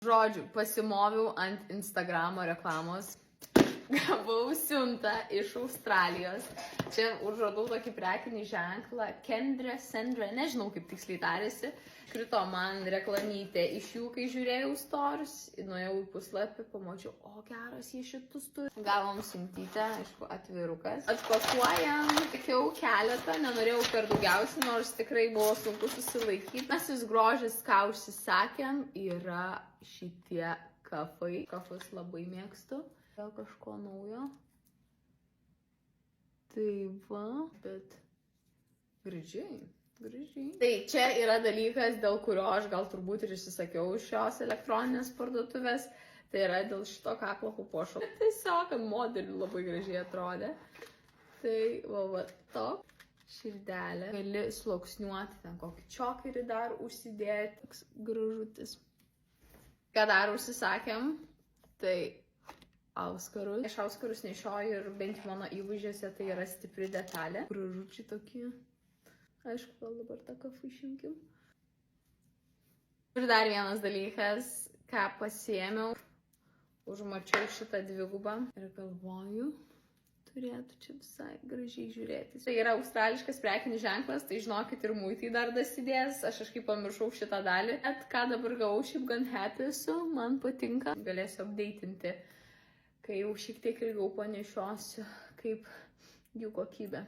Žodžiu, pasimoviau ant Instagramo reklamos. Gavau siuntą iš Australijos. Čia užradau tokį prekinį ženklą. Sandra, nežinau kaip tiksliai tarėsi. Krito man reklamytė iš jų, kai žiūrėjau stories. Nuėjau į puslapį, pamačiau, o geras jie šitus turi. Gavom siuntytę, aišku, atvirukas. Atpakuojam, tikiau keletą, nenorėjau per daugiausiai, nors tikrai buvo sunku susilaikyti. Mes vis grožis, ką užsisakėm, yra šitie kafai. Kafus labai mėgstu. Gal kažko naujo. Tai va, bet gražiai. Tai čia yra dalykas, dėl kurio aš gal turbūt ir išsisakiau iš šios elektroninės parduotuvės. Tai yra dėl šito kaklo papuošalo. Tiesiog ant modelių labai gražiai atrodė. Tai va, to. Širdelė. Gali sluoksniuoti, ten kokį čokerį dar užsidėti. Toks gražutis. Ką dar užsisakėm? Tai auskarus. Aš auskarus nešioju ir bent mano įvaizdžiuose tai yra stipri detalė. Gražučiai tokie. Aišku, gal dabar tą kafą išimkim. Ir dar vienas dalykas, ką pasiėmiau. Užmačiau šitą dvigubą ir galvoju, turėtų čia visai gražiai žiūrėtis. Tai yra australiškas prekinis ženklas, tai žinokit ir muitai dar dasidės. Aš kažkaip pamiršau šitą dalį. Bet ką dabar gavau, šiaip gan happy esu, man patinka. Galėsiu updatinti, kai jau šiek tiek ilgiau panešiosiu, kaip jų kokybė.